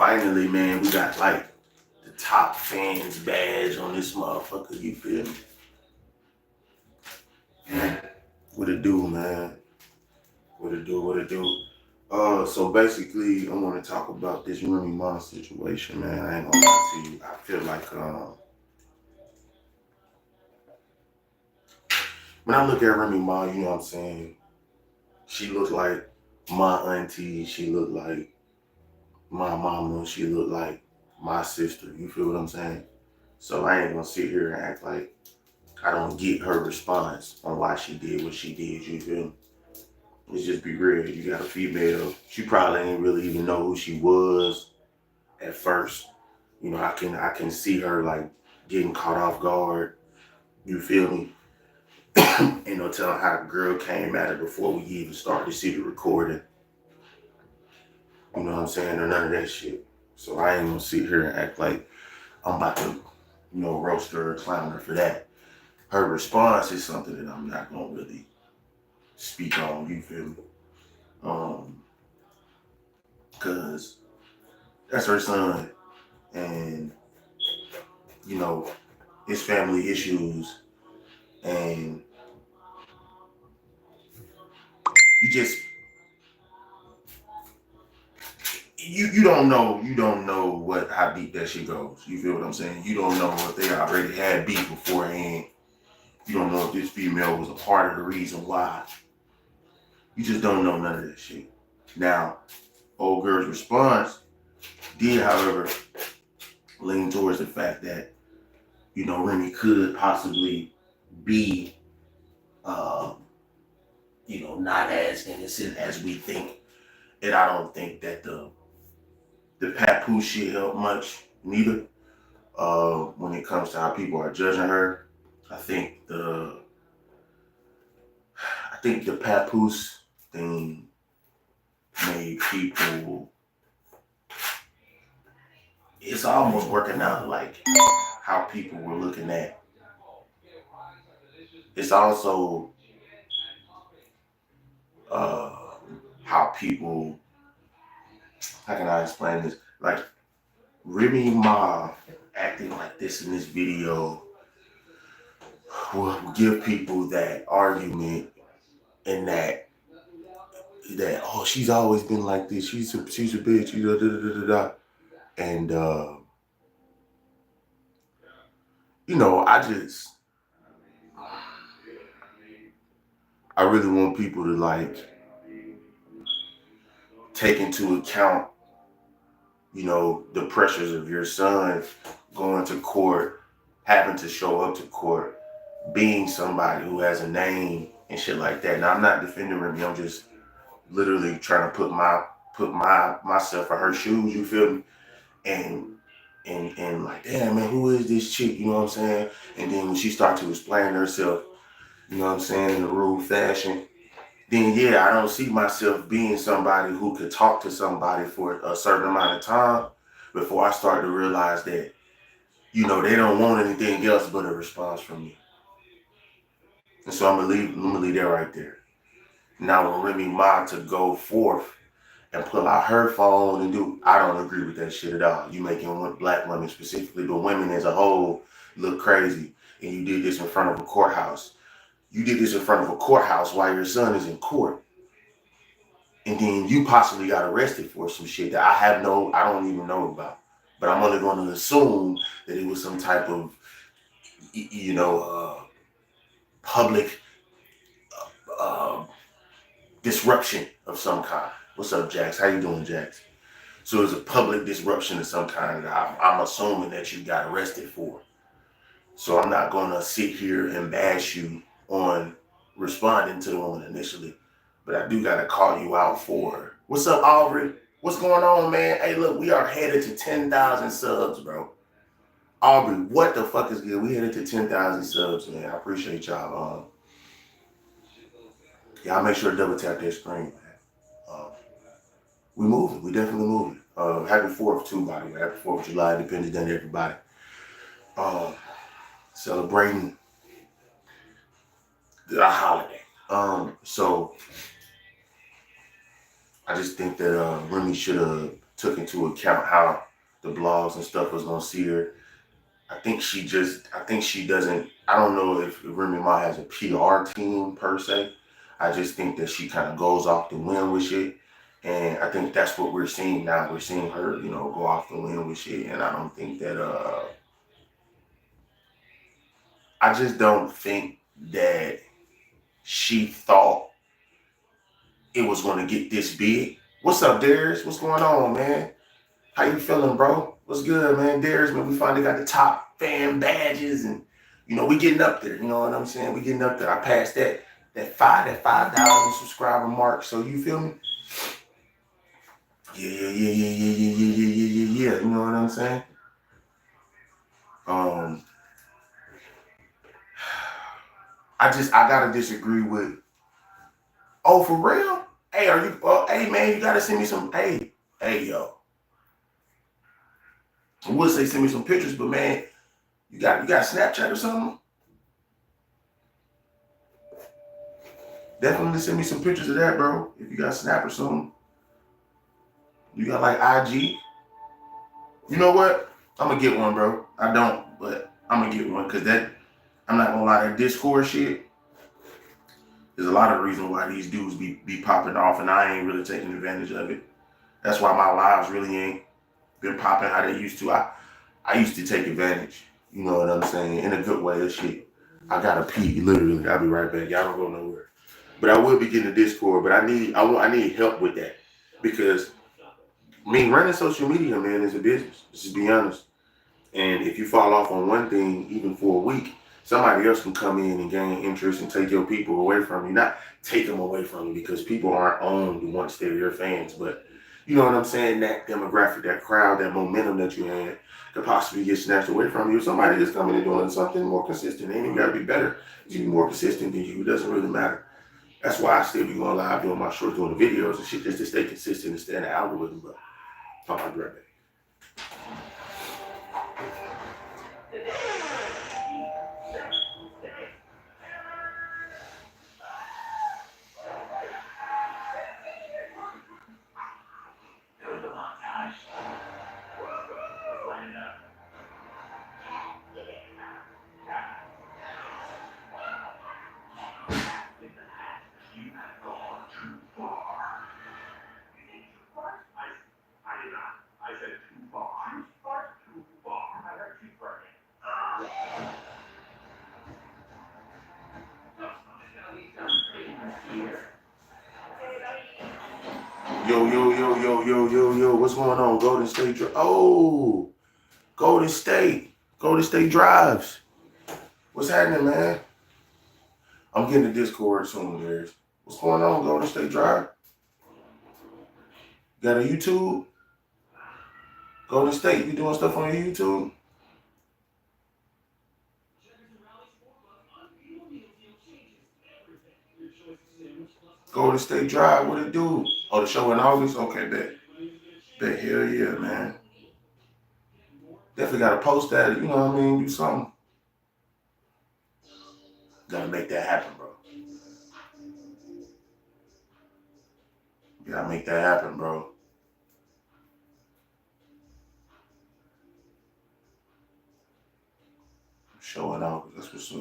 finally, man, we got like the top fans badge on this motherfucker. You feel me? What it do, man? What it do? What it do? So basically, I want to talk about this Remy Ma situation, man. I ain't gonna lie to you. I feel like when I look at Remy Ma, you know what I'm saying? She looked like my auntie. She looked like my mama. She looked like my sister. You feel what I'm saying? So I ain't gonna sit here and act like I don't get her response on why she did what she did. You feel me? Let's just be real. You got a female. She probably ain't really even know who she was at first. You know, I can see her like getting caught off guard. You feel me? Ain't no telling how the girl came at her before we even started to see the recording. You know what I'm saying? Or none of that shit. So I ain't gonna sit here and act like I'm about to, roast her or clown her for that. Her response is something that I'm not gonna really speak on. You feel me? Cause that's her son, and you know, his family issues, and you just you don't know what how deep that shit goes. You feel what I'm saying? You don't know if they already had beef beforehand. You don't know if this female was a part of the reason why. You just don't know none of that shit. Now, old girl's response did, however, lean towards the fact that, Remy could possibly be, not as innocent as we think. And I don't think that the papoose shit helped much neither. When it comes to how people are judging her, I think the papoose thing made people. It's almost working out like how people were looking at. It's also how people. How can I explain this? Like Remy Ma acting like this in this video will give people that argument and that oh, she's always been like this. She's a bitch. Da, da, da, da, da. And I really want people to like take into account, the pressures of your son going to court, having to show up to court, being somebody who has a name and shit like that. Now I'm not defending Remy. I'm just literally trying to put myself in her shoes. You feel me? And and like, damn man, who is this chick? You know what I'm saying? And then when she starts to explain herself, you know what I'm saying, in a rude fashion, then yeah, I don't see myself being somebody who could talk to somebody for a certain amount of time before I start to realize that, they don't want anything else but a response from me. And so I'm gonna leave that right there. Now when Remy Ma to go forth and pull out her phone and I don't agree with that shit at all. You making black women specifically, but women as a whole look crazy. And you did this in front of a courthouse. You did this in front of a courthouse while your son is in court. And then you possibly got arrested for some shit that I don't even know about. But I'm only going to assume that it was some type of, public uh, disruption of some kind. What's up, Jax? How you doing, Jax? So it's a public disruption of some kind that I'm assuming that you got arrested for. So I'm not going to sit here and bash you on responding to the woman initially. But I do got to call you out for her. What's up, Aubrey? What's going on, man? Hey, look, we are headed to 10,000 subs, bro. Aubrey, what the fuck is good? We headed to 10,000 subs, man. I appreciate y'all. Y'all make sure to double tap that screen, man. We moving. We definitely moving. Happy 4th, too, by the way. Happy 4th of July, Independence Day to everybody. Celebrating the holiday. So I just think that Remy should have took into account how the blogs and stuff was gonna see her. I think she doesn't, I don't know if Remy Ma has a PR team per se. I just think that she kind of goes off the wind with shit. And I think that's what we're seeing now. We're seeing her, go off the wind with shit. And I don't think that, I just don't think that she thought it was going to get this big. What's up, Darius? What's going on, man? How you feeling, bro? What's good, man? Darius, man, we finally got the top fan badges and, we getting up there. You know what I'm saying? We getting up there. I passed that $5,000 subscriber mark. So you feel me? Yeah. You know what I'm saying? I gotta disagree with. Oh, for real? Hey, hey man, you gotta send me some. Hey, yo. I would say send me some pictures, but man, you got Snapchat or something? Definitely send me some pictures of that, bro. If you got Snap or something. You got like IG. You know what? I'm gonna get one, bro. I don't, but I'm gonna get one because I'm not gonna lie, that Discord shit. There's a lot of reasons why these dudes be popping off, and I ain't really taking advantage of it. That's why my lives really ain't been popping how they used to. I used to take advantage. You know what I'm saying? In a good way of shit. I gotta pee, literally. I'll be right back. Y'all don't go nowhere. But I will be getting a Discord, but I need help with that. Because running social media, man, is a business. Let's just be honest. And if you fall off on one thing, even for a week, somebody else can come in and gain interest and take your people away from you. Not take them away from you, because people aren't owned once they're your fans. But you know what I'm saying? That demographic, that crowd, that momentum that you had could possibly get snatched away from you. If somebody is coming and doing something more consistent, and you gotta be better. You be more consistent than you. It doesn't really matter. That's why I still be going live doing my shorts, doing the videos and shit, just to stay consistent and stay in the algorithm. But I'll be right back. Yo, what's going on? Golden State. Golden State drives. What's happening, man? I'm getting the Discord soon, guys. What's going on, Golden State Drive? Got a YouTube? Golden State, you doing stuff on your YouTube? Golden State Drive, what it do? Oh, the show in August? Okay, bet. Hell yeah, man. Definitely gotta post that, you know what I mean? Do something. Gotta make that happen, bro. Gotta make that happen, bro. Show in August, that's what's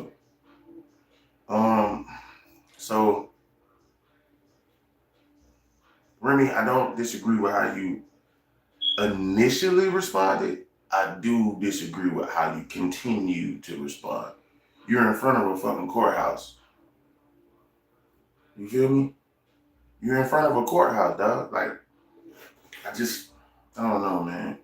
up. So Remy, I don't disagree with how you initially responded. I do disagree with how you continue to respond. You're in front of a fucking courthouse. You feel me? You're in front of a courthouse, dog. Like, I don't know, man.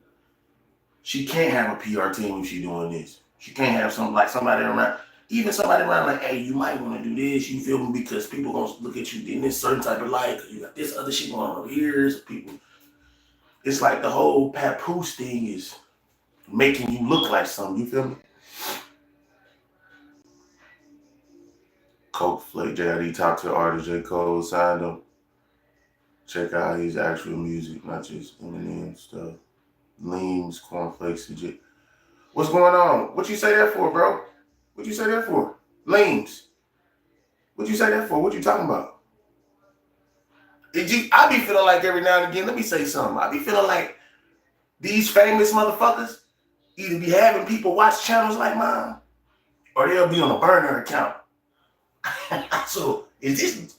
She can't have a PR team if she's doing this. She can't have somebody around, even somebody around like, hey, you might want to do this, you feel me? Because people gonna look at you in this certain type of light. You got this other shit going on over here. People, it's like the whole papoose thing is making you look like something, you feel me? Coke Flake JID talked to the artist J. Cole, signed him. Check out his actual music, not just Eminem stuff. Leans, cornflakes, and shit. What's going on? What you say that for, bro? What you say that for? Leans. What you say that for? What you talking about? I be feeling like every now and again, let me say something. I be feeling like These famous motherfuckers either be having people watch channels like mine, or they'll be on a burner account. So is this?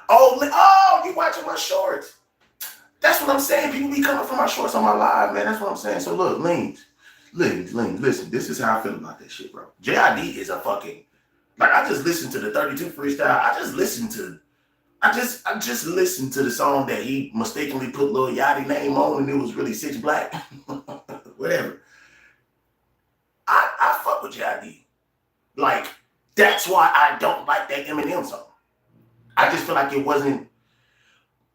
Oh, you watching my shorts? That's what I'm saying. People be coming from my shorts on my live, man. That's what I'm saying. So look, Leans, listen. This is how I feel about that shit, bro. JID is a fucking, like, I just listened to the 32 freestyle. I just listened to the song that he mistakenly put Lil Yachty name on, and it was really 6 Black. Whatever. I fuck with JID. Like, that's why I don't like that Eminem song. I just feel like it wasn't.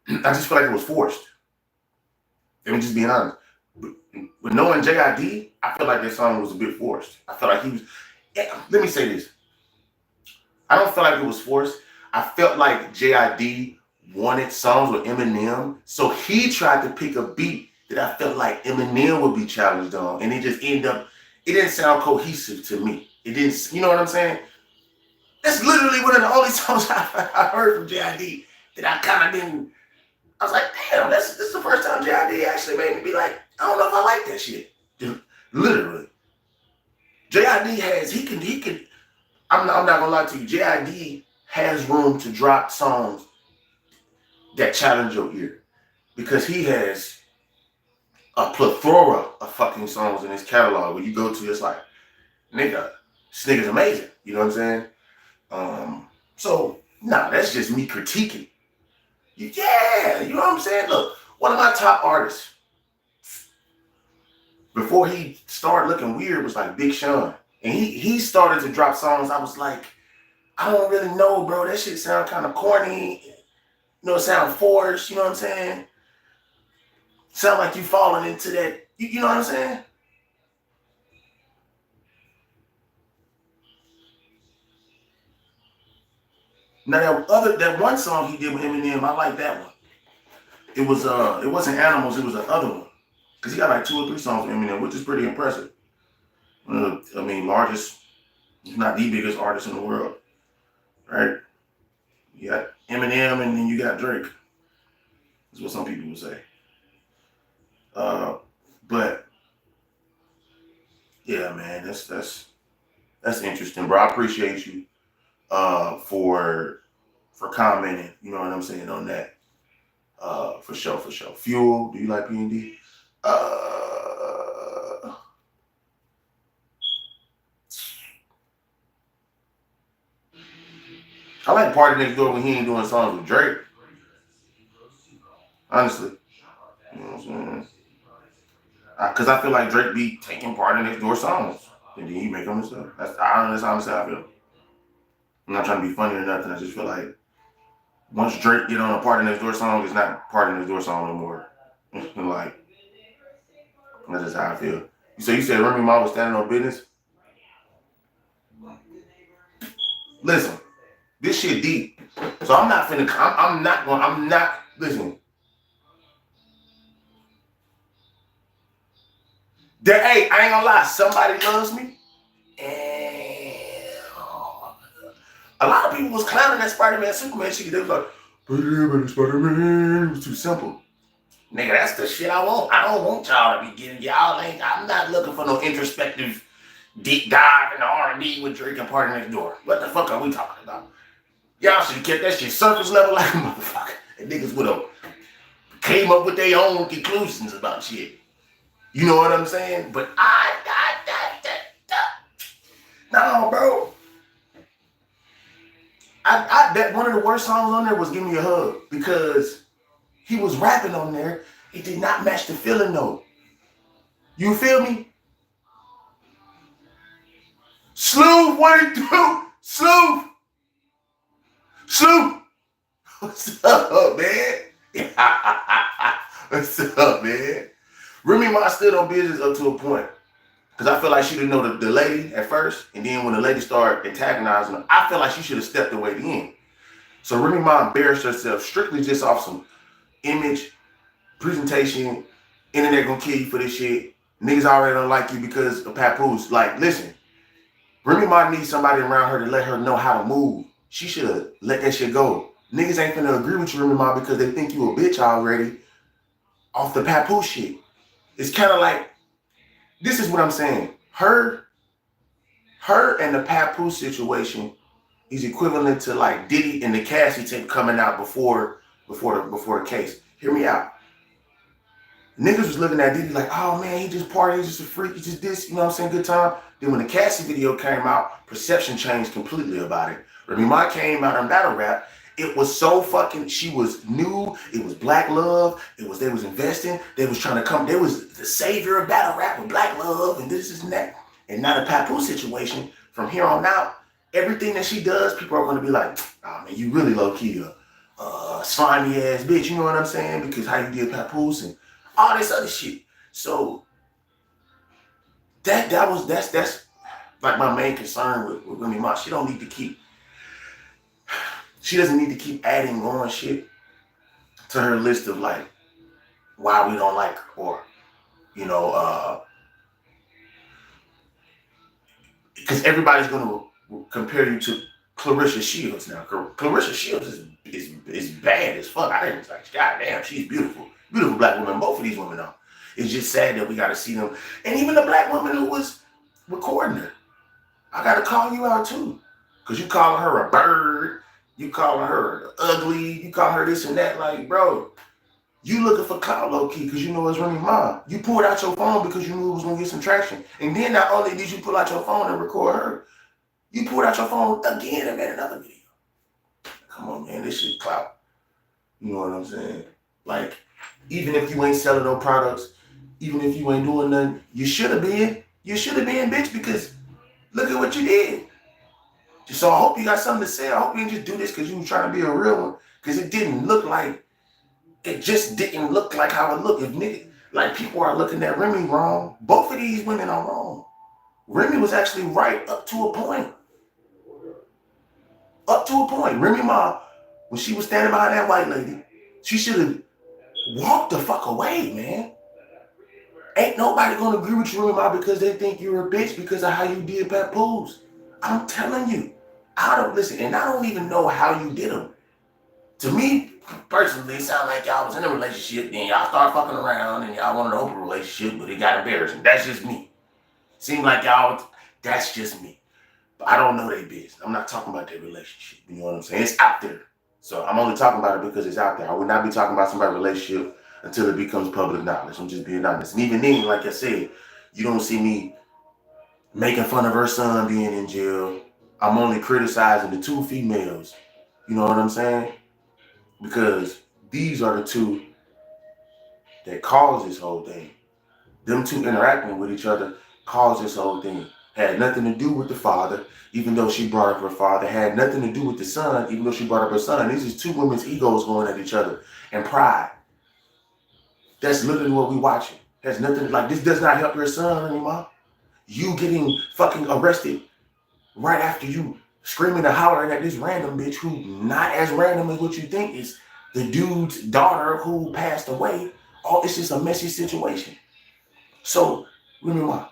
I just feel like it was forced. Let me just be honest. With knowing JID, I feel like that song was a bit forced. I feel like he was. Let me say this. I don't feel like it was forced. I felt like JID wanted songs with Eminem, so he tried to pick a beat that I felt like Eminem would be challenged on, and it just ended up. It didn't sound cohesive to me. It didn't. You know what I'm saying? That's literally one of the only songs I heard from JID that I kind of didn't. I was like, damn, this is the first time JID actually made me be like, I don't know if I like that shit. Literally. JID has, he can, I'm not gonna lie to you, JID has room to drop songs that challenge your ear. Because he has a plethora of fucking songs in his catalog where you go to, it's like, nigga, this nigga's amazing. You know what I'm saying? So, nah, that's just me critiquing. Yeah, you know what I'm saying? Look, one of my top artists, before he started looking weird, was like Big Sean. And he started to drop songs. I was like, I don't really know, bro. That shit sound kind of corny. You know, it sound forced. You know what I'm saying? Sound like you falling into that. You know what I'm saying? Now that one song he did with Eminem, I like that one. It wasn't Animals, it was another one. Cause he got like 2 or 3 songs with Eminem, which is pretty impressive. Largest, if not the biggest artist in the world, right? You got Eminem and then you got Drake. That's what some people would say. But yeah, man, that's interesting, bro. I appreciate you for commenting. You know what I'm saying on that. For sure. Fuel, do you like P&D? I like Party Next Door when he ain't doing songs with Drake. Honestly. You know what I'm saying? Because I feel like Drake be taking Party Next Door songs. And then he make them and stuff. That's honestly how I feel. I'm not trying to be funny or nothing. I just feel like once Drake get on a Party Next Door song, it's not Party Next Door song no more. Like, that's just how I feel. You said Remy Ma was standing on business? Listen, this shit deep. So I'm not listen. Hey, I ain't gonna lie, somebody loves me. And a lot of people was clowning that Spider-Man, Superman shit. They was like, Spider-Man, it was too simple. Nigga, that's the shit I want. I don't want y'all to be getting, I'm not looking for no introspective deep dive into R&D with Drake and Party Next Door. What the fuck are we talking about? Y'all should have kept that shit surface level like a motherfucker. And niggas would have came up with their own conclusions about shit. You know what I'm saying? But no, bro. That one of the worst songs on there was Give Me a Hug, because he was rapping on there. It did not match the feeling though. You feel me? Sloop, what it do? Sloop. What's up, man? What's up, man? Remy Ma stood on business up to a point. Because I feel like she didn't know the lady at first. And then when the lady started antagonizing her, I feel like she should have stepped away then. So Remy Ma embarrassed herself strictly just off some image, presentation, internet gonna kill you for this shit. Niggas already don't like you because of Papoose. Like, listen, Remy Ma needs somebody around her to let her know how to move. She should have let that shit go. Niggas ain't finna agree with you, Remy Ma, because they think you a bitch already. off the Papoose shit. It's kind of like, this is what I'm saying. Her and the Papoose situation is equivalent to like Diddy and the Cassie tape coming out before the case. Hear me out. Niggas was looking at Diddy like, oh man, he just party, he's just a freak, he just this, you know what I'm saying, good time. Then when the Cassie video came out, perception changed completely about it. Remy Ma came out on battle rap. It was so fucking, she was new, it was black love, they was investing, they was trying to come, they was the savior of battle rap with black love and this and that. And now the Papoose situation, from here on out, everything that she does, people are gonna be like, oh man, you really low key slimy ass bitch, you know what I'm saying? Because how you did Papoose and all this other shit. So that's like my main concern with Remy Ma. She doesn't need to keep adding on shit to her list of like why we don't like her, or because everybody's gonna compare you to Clarissa Shields now. Clarissa Shields is bad as fuck. I didn't like, goddamn, she's beautiful. Beautiful black women. Both of these women are. It's just sad that we got to see them. And even the black woman who was recording her, I got to call you out too. Because you calling her a bird, you calling her ugly, you calling her this and that. Like, bro, you looking for clout low key because you know it's Remy Ma. You pulled out your phone because you knew it was going to get some traction. And then not only did you pull out your phone and record her, you pulled out your phone again and made another video. Come on, man, this shit clout. You know what I'm saying? Like, even if you ain't selling no products, even if you ain't doing nothing, you should have been. You should have been, bitch, because look at what you did. So I hope you got something to say. I hope you didn't just do this because you were trying to be a real one. Because it just didn't look like how it looked. If nigga, like people are looking at Remy wrong, both of these women are wrong. Remy was actually right up to a point. Up to a point. Remy Ma, when she was standing behind that white lady, she should have walked the fuck away, man. Ain't nobody gonna agree with you, Remy Ma, because they think you're a bitch because of how you did Papoose. I'm telling you, I don't even know how you did them. To me, personally, it sounded like y'all was in a relationship, then y'all start fucking around and y'all wanted to open a relationship, but it got embarrassing. That's just me. Seemed like that's just me. But I don't know their business. I'm not talking about their relationship. You know what I'm saying? It's out there. So I'm only talking about it because it's out there. I would not be talking about somebody's relationship until it becomes public knowledge. I'm just being honest. And even then, like I said, you don't see me making fun of her son being in jail. I'm only criticizing the two females. You know what I'm saying? Because these are the two that caused this whole thing. Them two interacting with each other caused this whole thing. Had nothing to do with the father, even though she brought up her father. Had nothing to do with the son, even though she brought up her son. These is two women's egos going at each other and pride. That's literally what we watching. Has nothing, like, this does not help your son anymore. You getting fucking arrested right after you screaming and hollering at this random bitch who not as random as what you think is the dude's daughter who passed away. Oh, it's just a messy situation. So, remember,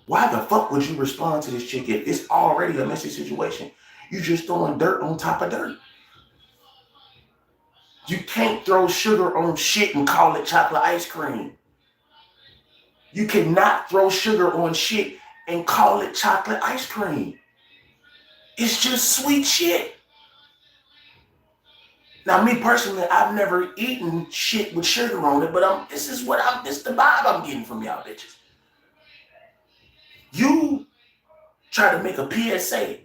why the fuck would you respond to this chick if it's already a messy situation? You just throwing dirt on top of dirt. You can't throw sugar on shit and call it chocolate ice cream. You cannot throw sugar on shit and call it chocolate ice cream. It's just sweet shit. Now, me personally, I've never eaten shit with sugar on it, but this is the vibe I'm getting from y'all bitches. You try to make a PSA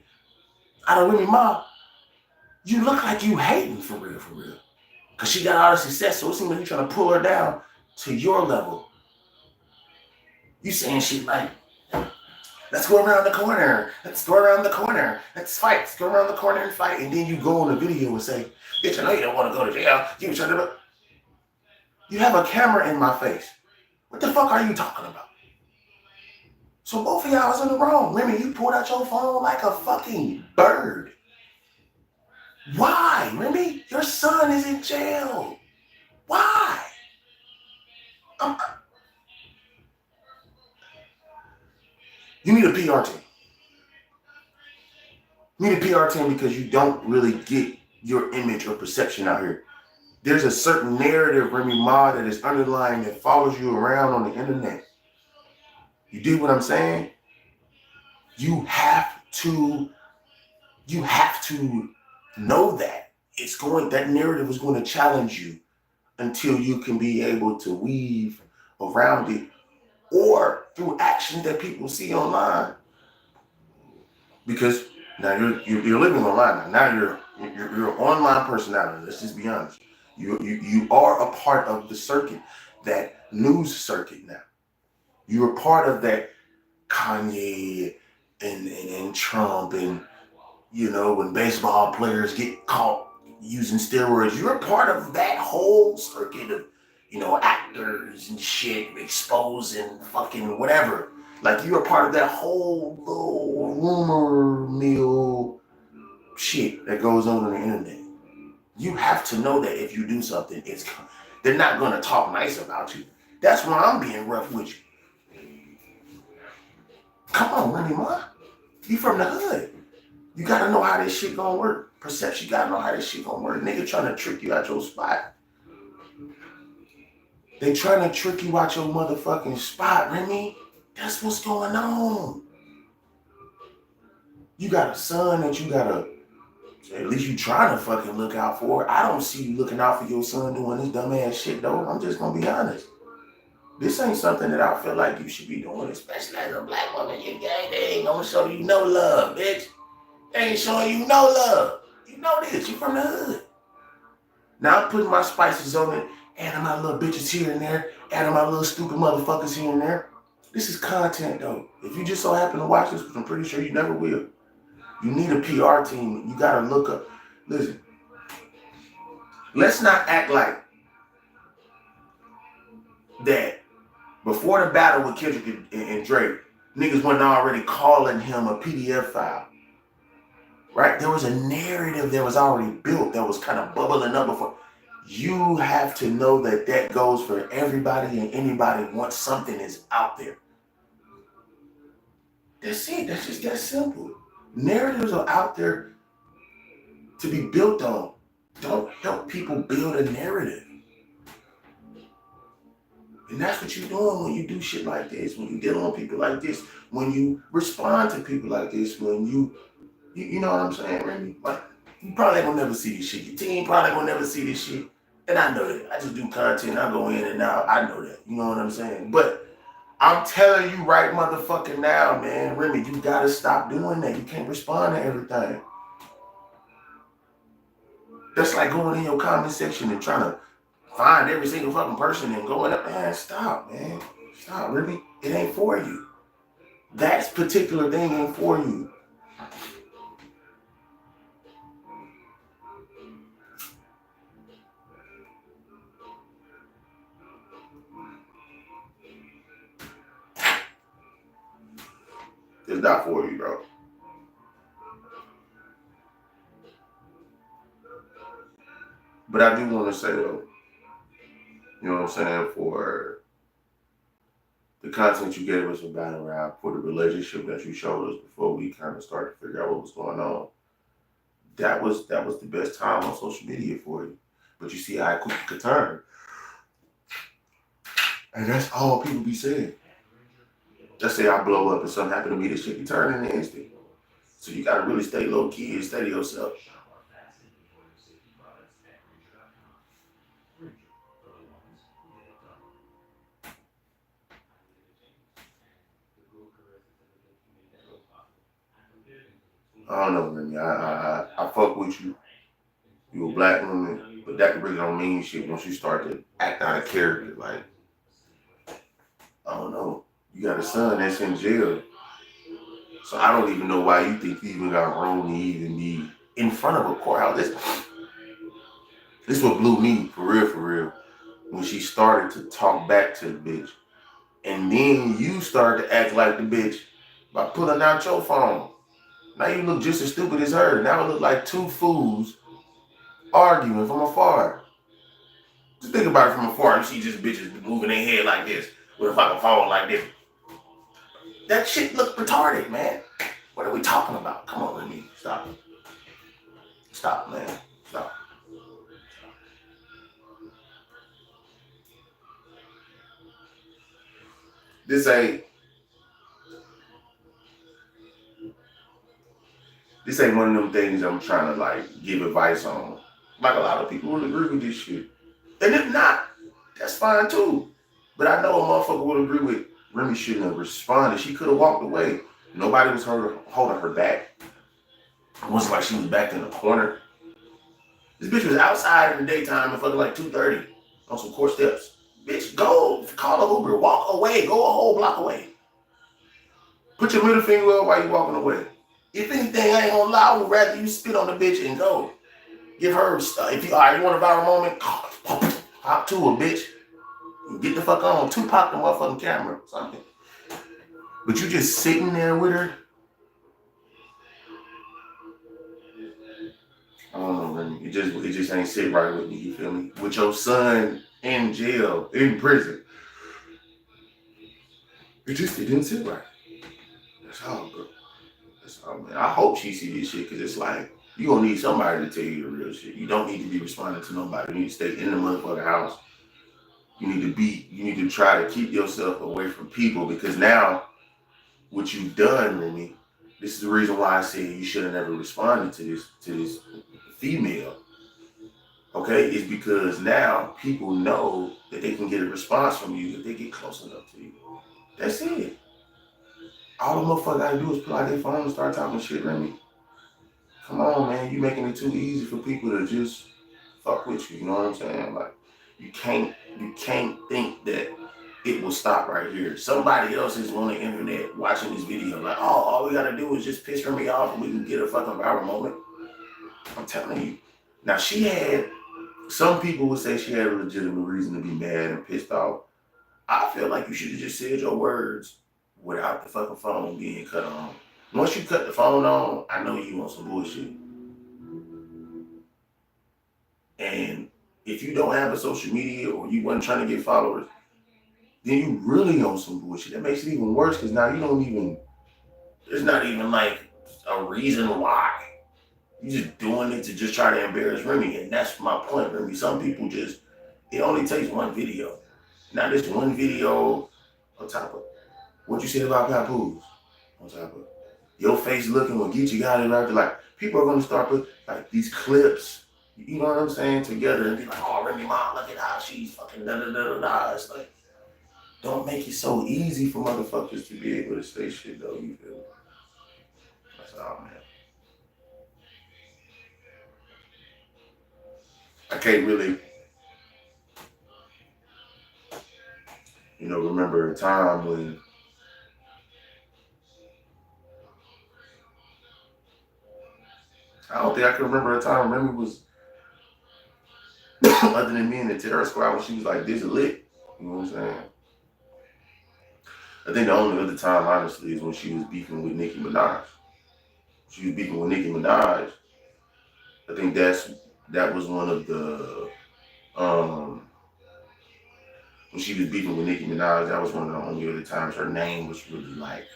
out of Remy Ma, you look like you hating for real. Because she got all the success, so it seems like you're trying to pull her down to your level. You saying shit like, let's go around the corner. Let's go around the corner. Let's fight. Let's go around the corner and fight. And then you go on the video and say, bitch, I know you don't want to go to jail. You have a camera in my face. What the fuck are you talking about? So both of y'all was in the wrong. Remy, you pulled out your phone like a fucking bird. Why, Remy? Your son is in jail. Why? You need a PR team. You need a PR team because you don't really get your image or perception out here. There's a certain narrative, Remy Ma, that is underlying that follows you around on the internet. You do what I'm saying? You have to know that that narrative is going to challenge you until you can be able to weave around it, or through actions that people see online. Because now you're living online. Now you're an online personality. Let's just be honest. You are a part of the circuit, that news circuit now. You're a part of that Kanye and Trump, and when baseball players get caught using steroids. You're a part of that whole circuit of actors and shit exposing fucking whatever. Like, you're a part of that whole little rumor mill shit that goes on the internet. You have to know that if you do something, they're not gonna talk nice about you. That's why I'm being rough with you. Come on, Remy Ma. You from the hood. You gotta know how this shit gonna work. Perception, you gotta know how this shit gonna work. Nigga trying to trick you out your spot. They trying to trick you out your motherfucking spot, Remy. That's what's going on. You got a son that you gotta, at least you trying to fucking look out for. I don't see you looking out for your son doing this dumb ass shit, though. I'm just gonna be honest. This ain't something that I feel like you should be doing, especially as a black woman. You gay, they ain't gonna show you no love, bitch. They ain't showing you no love. You know this, you from the hood. Now I'm putting my spices on it, adding my little bitches here and there, adding my little stupid motherfuckers here and there. This is content, though. If you just so happen to watch this, which I'm pretty sure you never will, you need a PR team. You gotta look up. Listen, let's not act like that before the battle with Kendrick and Drake, niggas wasn't already calling him a PDF file. Right? There was a narrative that was already built that was kind of bubbling up before. You have to know that goes for everybody and anybody once something is out there. That's it. That's just that simple. Narratives are out there to be built on. Don't help people build a narrative. And that's what you're doing when you do shit like this, when you deal with people like this, when you respond to people like this, when you know what I'm saying, Remy? Like, you probably ain't gonna never see this shit. Your team probably gonna never see this shit. And I know that. I just do content. I go in and out. I know that. You know what I'm saying? But I'm telling you right motherfucking now, man, Remy, you gotta stop doing that. You can't respond to everything. That's like going in your comment section and trying to find every single fucking person and going up. Man, stop, man. Stop, Remy. It ain't for you. That particular thing ain't for you. It's not for you, bro. But I do want to say, though, you know what I'm saying, for the content you gave us with Battle Rap, for the relationship that you showed us before we kind of started to figure out what was going on, that was the best time on social media for you. But you see how it could turn. And that's all people be saying. Just say I blow up and something happened to me, this shit can turn in an instant. So you gotta really stay low key and steady yourself. I don't know, Remy. I fuck with you. You a black woman, but that really don't mean shit once you start to act out of character. Like, I don't know. You got a son that's in jail. So I don't even know why you think you even got room to even be in front of a courthouse. This what blew me, for real, when she started to talk back to the bitch. And then you started to act like the bitch by pulling out your phone. Now you look just as stupid as her. Now it look like two fools arguing from afar. Just think about it from afar. You see just bitches moving their head like this with a fucking phone like this. That shit look retarded, man. What are we talking about? Come on, Remy. Stop. Stop, man. Stop. this ain't one of them things I'm trying to like give advice on. Like a lot of people would agree with this shit. And if not, that's fine too. But I know a motherfucker would agree with Remy shouldn't have responded. She could have walked away. Nobody was holding her back. It wasn't like she was back in the corner. This bitch was outside in the daytime at fucking like 2:30 on some court steps. Bitch, go call an Uber, walk away, go a whole block away. Put your middle finger up while you walking away. If anything, I ain't gonna lie, I would rather you spit on the bitch and go. Give her, if you, all right, you want a viral moment, hop to a bitch. Get the fuck on. Tupac the motherfucking camera. Something. But you just sitting there with her. I don't know, Remy. It just ain't sit right with me, you feel me? With your son in jail, in prison. It didn't sit right. That's all, bro. That's all, man. I hope she see this shit, because it's like, you gonna need somebody to tell you the real shit. You don't need to be responding to nobody. You need to stay in the motherfucking house. You need to try to keep yourself away from people, because now what you've done, Remy, this is the reason why I say you should have never responded to this female. Okay, is because now people know that they can get a response from you if they get close enough to you. That's it. All the motherfucker gotta do is pull out their phone and start talking shit, Remy. Come on, man, you making it too easy for people to just fuck with you. You know what I'm saying? Like, you can't think that it will stop right here. Somebody else is on the internet watching this video like, oh, all we gotta do is just piss Remy off and we can get a fucking viral moment. I'm telling you. Now, some people would say she had a legitimate reason to be mad and pissed off. I feel like you should have just said your words without the fucking phone being cut on. Once you cut the phone on, I know you want some bullshit. And if you don't have a social media or you wasn't trying to get followers, then you really on some bullshit. That makes it even worse, because now there's not even like a reason why. You're just doing it to just try to embarrass Remy. And that's my point, Remy. Some people it only takes one video. Now this one video on top of what you said about Papoose, on top of your face looking when Geechee got it right there, like people are gonna start putting like these clips, you know what I'm saying, together and be like, oh, Remy Ma, look at how she's fucking da da da da da. It's like, don't make it so easy for motherfuckers to be able to say shit though, you feel me? That's all, man. I can't really, remember a time when I don't think I can remember a time Remy was other than me in the terror squad when she was like this lit. You know what I'm saying? I think the only other time, honestly, is when she was beefing with Nicki Minaj. She was beefing with Nicki Minaj. I think that was one of the when she was beefing with Nicki Minaj, that was one of the only other times her name was really like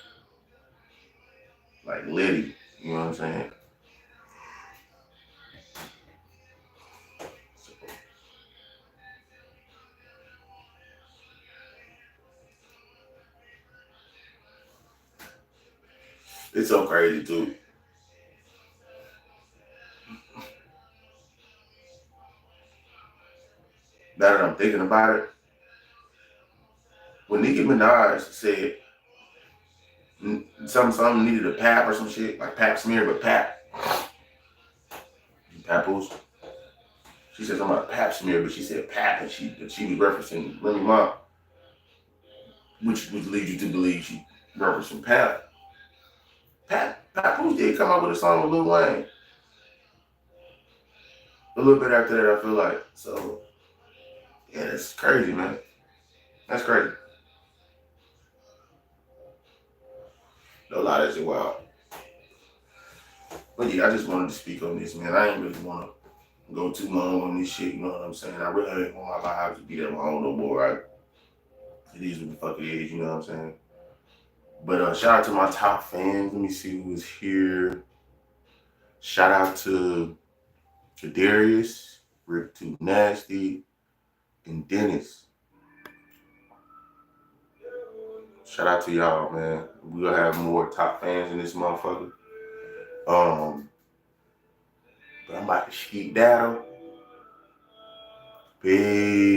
Liddy. You know what I'm saying? So, it's so crazy too. Now that I'm thinking about it, when Nicki Minaj said something needed a pap or some shit, like pap smear, but Papoose. She said something about pap smear, but she said pap, and she was referencing Remy Ma, which would lead you to believe she referencing pap. Papoose did come out with a song with Lil Wayne. A little bit after that, I feel like. So, yeah, that's crazy, man. That's crazy. No lie, that's wild. But yeah, I just wanted to speak on this, man. I ain't really want to go too long on this shit, you know what I'm saying? I really ain't want my life to be that long no more. It is what the fuck it is, you know what I'm saying? But shout out to my top fans. Let me see who's here. Shout out to Darius, Rip Too Nasty, and Dennis. Shout out to y'all, man. We'll have more top fans in this motherfucker. But I'm about to skeet down. Peace.